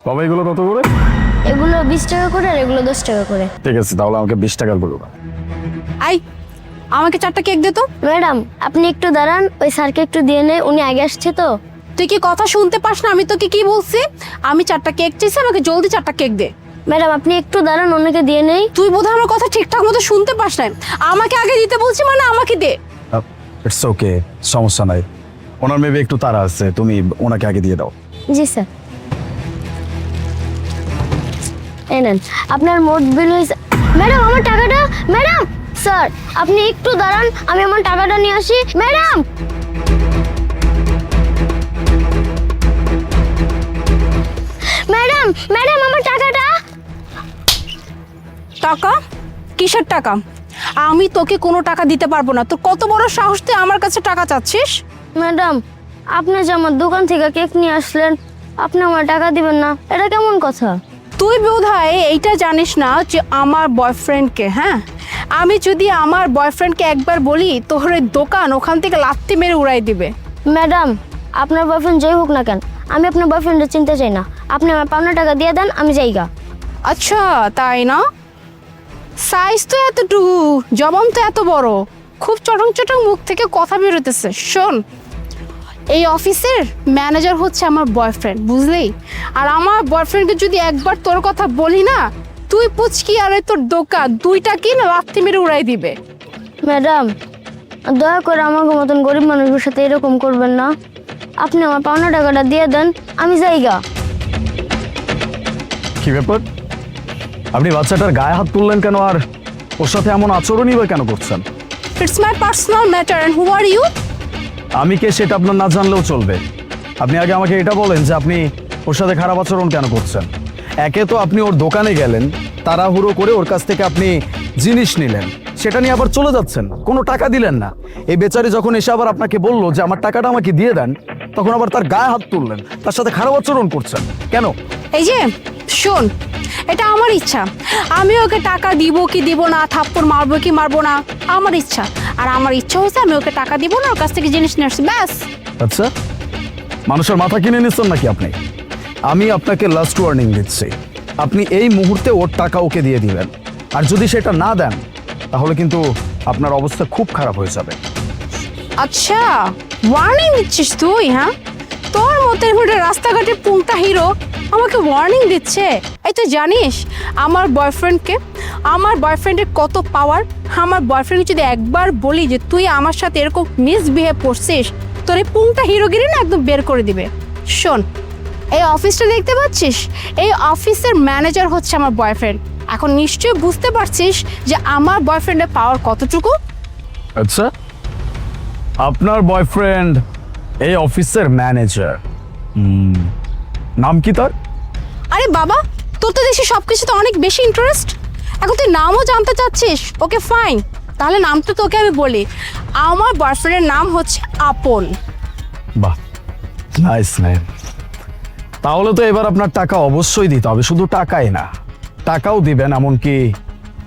বাবা এগুলো কত করে? এগুলো 20 টাকা করে আর এগুলো 10 টাকা করে। ঠিক আছে, তাহলে আমাকে 20 টাকার গুলো দাও। আই আমাকে 4টা কেক দে তো। ম্যাডাম আপনি একটু দাঁড়ান, ওই স্যারকে একটু দিয়ে নেই, উনি আগে আসছে তো। তুই কি কথা শুনতে পাস না? আমি তোকে কি বলছি? আমি 4টা কেক চাইছি, আমাকে জলদি 4টা কেক দে। ম্যাডাম আপনি একটু দাঁড়ান, ওনাকে দিয়ে নেই। তুই বোধহয় আমার কথা ঠিকঠাক মতো শুনতে পাস না। আমাকে আগে দিতে বলছি মানে আমাকে দে। ইটস ওকে, সমস্যা নাই। ওনার মেবি একটু তাড়া আছে, তুমি ওনাকে আগে দিয়ে দাও। জি স্যার। এই নেন, আপনার মোট বিল হয়েছে। ম্যাডাম আমার টাকাটা। ম্যাডাম স্যার আপনি একটু দাঁড়ান, আমি আমার টাকাটা নিয়ে আসি। ম্যাডাম ম্যাডাম ম্যাডাম আমার টাকাটা। টাকা? কিসের টাকা? আমি তোকে কোনো টাকা দিতে পারবো না। তোর কত বড় সাহস তুই আমার কাছে টাকা চাচ্ছিস? ম্যাডাম আপনি যে আমার দোকান থেকে কেক নিয়ে আসলেন, আপনি আমার টাকা দিবেন না, এটা কেমন কথা? তুই বোধহয় এইটা জানিস না যে আমার বয়ফ্রেন্ডকে, হ্যাঁ, আমি যদি আমার বয়ফ্রেন্ডকে একবার বলি তোর ওই দোকান ওখান থেকে লাত্তি মেরে উড়াই দিবে। ম্যাডাম আপনার বয়ফ্রেন্ড যেই হোক না কেন, আমি আপনার বয়ফ্রেন্ডের চিনতে চাই না। আপনি আমার পাওনা টাকা দিয়ে দেন, আমি যাইগা। আচ্ছা তাই না? সাইজ তো এতটুকু, জবান তো এত বড়, খুব চটং চটং মুখ থেকে কথা বেরোতেছে। শোন, এই অফিসের ম্যানেজার হচ্ছে আমার বয়ফ্রেন্ড, বুঝলি? আর আমার বয়ফ্রেন্ডকে যদি একবার তোর কথা বলি না, তুই পুচকি আর তোর দোকান দুইটা কি না লাথি মেরে উড়াই দিবে। ম্যাডাম দয়া করে আমাকে মতন গরিব মানুষের সাথে এরকম করবেন না। আপনি আমার পাওনা টাকাটা দিয়ে দেন, আমি যাইগা। কি ব্যাপার, আপনি বাচ্চাটার গায়ে হাত তুললেন কেন, আর ওর সাথে এমন আচরণই বা কেন করছেন? It's my personal matter and who are you? আমি কে সেটা আপনার না জানলেও চলবে। আপনি আগে আমাকে এটা বলেন যে আপনি ওর সাথে খারাপ আচরণ কেন করছেন। একে তো আপনি ওর দোকানে গেলেন, তাড়াহুড়ো করে ওর কাছ থেকে আপনি জিনিস নিলেন, সেটা নিয়ে আবার চলে যাচ্ছেন, কোনো টাকা দিলেন না। এই বেচারি যখন এসে আবার আপনাকে বললো যে আমার টাকাটা আমাকে দিয়ে দেন, তখন আবার তার গায়ে হাত তুললেন, তার সাথে খারাপ আচরণ করছেন কেন? এই যে শোন, এটা আমার ইচ্ছা, আমি ওকে টাকা দিব কি দিব না, থাপ্পড় মারবো কি মারবো না, আমার ইচ্ছা। আর আমার ইচ্ছা হচ্ছে আমি ওকে টাকা দিব না, ওর কাছ থেকে জিনিস নিয়ে আসছি, ব্যাস। আচ্ছা, মানুষের মাথা কিনে নিচ্ছেন নাকি আপনি? আমি আপনাকে লাস্ট ওয়ার্নিং দিচ্ছি, আপনি এই মুহূর্তে ওর টাকা ওকে দিয়ে দিবেন, আর যদি সেটা না দেন তাহলে কিন্তু আপনার অবস্থা খুব খারাপ হয়ে যাবে। আচ্ছা ওয়ার্নিং দিচ্ছিস তুই? হ্যাঁ, তোর মতো এরকম রাস্তাঘাটে পুংটা হিরো আমাকে ওয়ার্নিং দিচ্ছে? এই তুই জানিস আমার বয়ফ্রেন্ডের কত পাওয়ার? আমার বয়ফ্রেন্ড যদি একবার বলি যে তুই আমার সাথে এরকম মিসবিহেভ করছিস, তোর এই পুংটা হিরোগিরি না একদম বের করে দিবে। শোন, এই অফিসটা দেখতে পাচ্ছিস, এই অফিসের ম্যানেজার হচ্ছে আমার বয়ফ্রেন্ড। এখন নিশ্চয়ই বুঝতে পারছিস যে আমার বয়ফ্রেন্ডের পাওয়ার কতটুকু। আচ্ছা, আপনার বয়ফ্রেন্ড এই অফিসের ম্যানেজার, নাম কি তার? আরে বাবা, তোর তো দেখছি সবকিছু তো অনেক বেশি ইন্টারেস্ট। এখন তুই নামও জানতে চাচ্ছিস? ওকে ফাইন, তাহলে নামটা তোকে আমি বলি। আমার বয়ফ্রেন্ডের নাম হচ্ছে আপন। বাহ, নাইস নেম। তাহলে তো এবার আপনার টাকা অবশ্যই দিতে হবে, শুধু টাকাই না, টাকাও দিবেন, এমনকি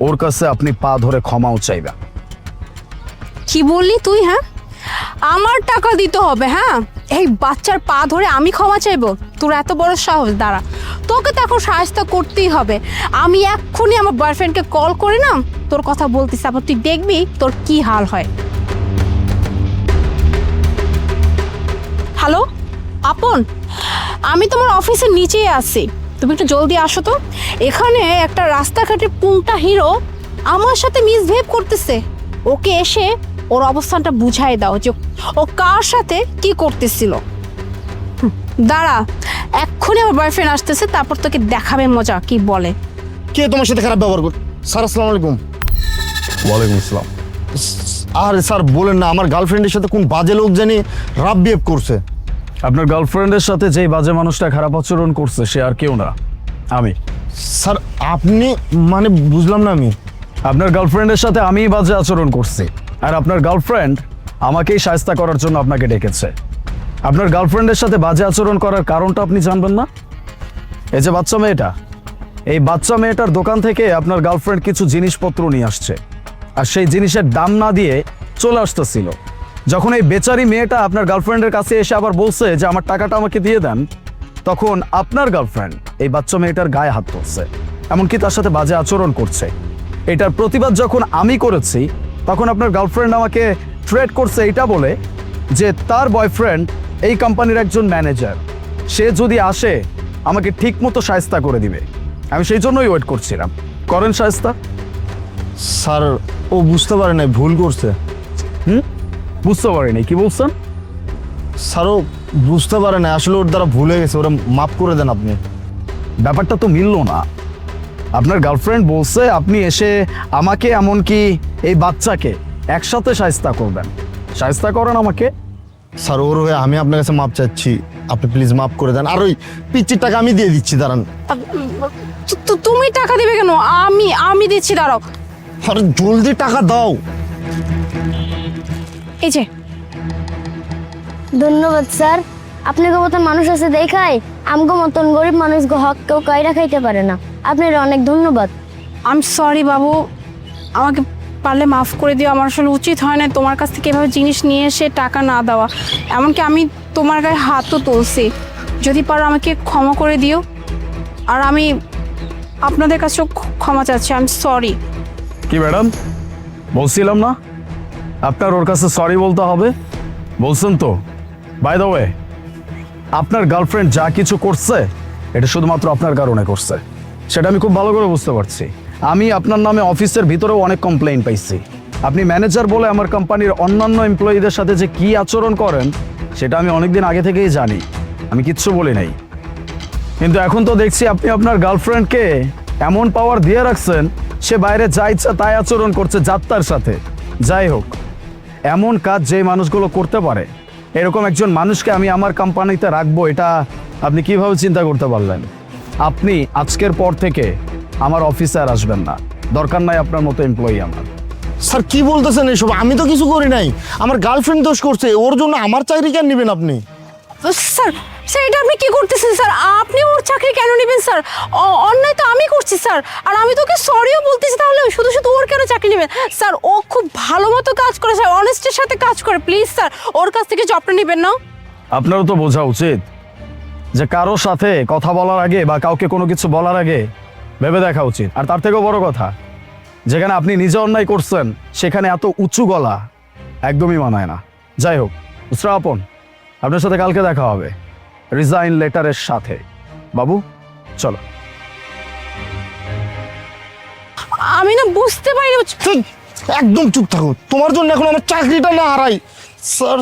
ওর কাছে আপনি পা ধরে ক্ষমাও চাইবেন। কি বললি তুই? হ্যাঁ, আমার টাকা দিতে হবে? হ্যাঁ, এই বাচ্চার পা ধরে আমি ক্ষমা চাইবো? তোর এত বড় সাহস! দাঁড়া, তোকে তো এখন সাহায্য করতেই হবে। আমি এক্ষুনি আমার বয়ফ্রেন্ডকে কল করে না তোর কথা বলতিস, তারপর তুই দেখবি তোর কি হাল হয়। হ্যালো আপন, আমি তোমার অফিসের নিচেই আছি, তুমি একটু জলদি আসো তো। এখানে একটা রাস্তাঘাটের পুংটা হিরো আমার সাথে মিসবিহেভ করতেছে। ওকে এসে ওর অবস্থানটা বুঝাই দাও যে ও কার সাথে কি করতেছিল। দাঁড়া, এক্ষুনি আমার বয়ফ্রেন্ড আসতেছে, তারপর তোকে দেখাবে মজা কি বলে। কে তোমার সাথে খারাপ ব্যবহার করে? স্যার আসসালামু আলাইকুম। ওয়ালাইকুম আসসালাম। আর স্যার বলেন না, আমার গার্লফ্রেন্ডের সাথে কোন বাজে লোক জানি রাব বিহেভ করছে। আপনার গার্লফ্রেন্ডের সাথে যেই বাজে মানুষটা খারাপ আচরণ করছে সে আর কেউ না, আমি। স্যার আপনি মানে বুঝলাম না আমি। আপনার গার্লফ্রেন্ডের সাথে আমিই বাজে আচরণ করছি, আর আপনার গার্লফ্রেন্ড আমাকেই শায়েস্তা করার জন্য আপনাকে ডেকেছে। আপনার গার্লফ্রেন্ডের সাথে বাজে আচরণ করার কারণটা আপনি জানবেন না? এই যে বাচ্চা মেয়েটা, এই বাচ্চা মেয়েটার দোকান থেকে আপনার গার্লফ্রেন্ড কিছু জিনিসপত্র নিয়ে আসছে, আর সেই জিনিসের দাম না দিয়ে চলে আসতেছিল। যখন এই বেচারি মেয়েটা আপনার গার্লফ্রেন্ডের কাছে এসে আবার বলছে যে আমার টাকাটা আমাকে দিয়ে দেন, তখন আপনার গার্লফ্রেন্ড এই বাচ্চা মেয়েটার গায়ে হাত তুলছে, এমনকি তার সাথে বাজে আচরণ করছে। এটার প্রতিবাদ যখন আমি করেছি তখন আপনার গার্লফ্রেন্ড আমাকে থ্রেট করছে এটা বলে যে তার বয়ফ্রেন্ড এই কোম্পানির একজন ম্যানেজার, সে যদি আসে আমাকে ঠিক মতো শায়েস্তা করে দিবে। আমি সেই জন্যই ওয়েট করছিলাম। করেন শায়েস্তা। স্যার ও বুঝতে পারে নাই, ভুল করছে। বুঝতে পারিনি, কি বলছেন? স্যার ও বুঝতে পারে না, আসলে ওর দ্বারা ভুলে গেছে, ওরা মাফ করে দেন আপনি। ব্যাপারটা তো মিললো না। আপনার গার্লফ্রেন্ড বলছে আপনি এসে আমাকে এমনকি এই বাচ্চাকে একসাথে শায়েস্তা করবেন। শায়েস্তা করেন আমাকে। স্যার ওর হয়ে আমি আপনার কাছে মাপ চাচ্ছি, আপনি প্লিজ মাফ করে দেন। আর ওই পিচ্চির টাকা আমি দিয়ে দিচ্ছি, দাঁড়ান। তুমি টাকা দিবে কেন? আমি দিচ্ছি, দাঁড়াও। আরে জলদি টাকা দাও। এই যে। ধন্যবাদ স্যার। আপনাকে মতন মানুষ আছে দেখায় আমগো মতন গরিব মানুষ হক কেউ কাইরা খাইতে পারে না। আপনার অনেক ধন্যবাদ। আই এম সরি বাবু, আমাকে পারলে মাফ করে দিও। আমার আসলে উচিত হয় না তোমার কাছ থেকে এভাবে জিনিস নিয়ে এসে টাকা না দেওয়া। এমনকি আমি তোমার গায়ে হাতও তুলছি। যদি পারো আমাকে ক্ষমা করে দিও। আর আমি আপনাদের কাছেও ক্ষমা চাচ্ছি। I am sorry. কি ম্যাডাম, বলছিলাম না আপনার ওর কাছে সরি বলতে হবে? বলছেন তো। বাই দ্য ওয়ে, আপনার গার্লফ্রেন্ড যা কিছু করছে এটা শুধুমাত্র আপনার কারণে করছে, সেটা আমি খুব ভালো করে বুঝতে পারছি। আমি আপনার নামে অফিসের ভিতরেও অনেক কমপ্লেইন পাইছি। আপনি ম্যানেজার বলে আমার কোম্পানির অন্যান্য এমপ্লয়ীদের সাথে যে কি আচরণ করেন সেটা আমি অনেকদিন আগে থেকেই জানি, আমি কিচ্ছু বলি নাই। কিন্তু এখন তো দেখছি আপনি আপনার গার্লফ্রেন্ডকে এমন পাওয়ার দিয়ে রাখছেন, সে বাইরে যা ইচ্ছা তাই আচরণ করছে যাত্রার সাথে। যাই হোক, এমন কাজ যে মানুষগুলো করতে পারে এরকম একজন মানুষকে আমি আমার কোম্পানিতে রাখবো, এটা আপনি কিভাবে চিন্তা করতে পারলেন? আপনি আজকের পর থেকে আমার অফিসে আর আসবেন না, দরকার নাই আপনার মতো এমপ্লয়ি আমার। স্যার কি বলতেছেন এসব? আমি তো কিছু করি নাই, আমার গার্লফ্রেন্ড দোষ করছে, ওর জন্য আমার চাকরি কেন নেবেন আপনি? স্যার স্যার এটা আপনি কি করতেছেন স্যার? আপনি ওর চাকরি কেন নেবেন স্যার? অন্যায় তো আমি করছি স্যার। আর আমি তোকে সরিও বলতেছি, তাহলে শুধু শুধু ওর কেন চাকরি নেবেন? স্যার ও খুব ভালো মতো কাজ করে স্যার, অনেস্টের সাথে কাজ করে। প্লিজ স্যার ওর কাছ থেকে জবটা নেবেন না। আপনারও তো বোঝা উচিত যে কারোর সাথে কথা বলার আগে বা কাউকে কোনো কিছু বলার আগে ভেবে দেখা উচিত। আর তার থেকেও বড় কথা, যেখানে আপনি নিজে অন্যায় করছেন সেখানে এত উঁচু গলা একদমই মানায় না। যাই হোক, শ্রাবণ, আপনার সাথে কালকে দেখা হবে রিজাইন লেটারের সাথে। বাবু চলো। আমি না বুঝতে পারি না। একদম চুপ থাকো, তোমার জন্য এখন আমার চাকরিটা না হারাই। স্যার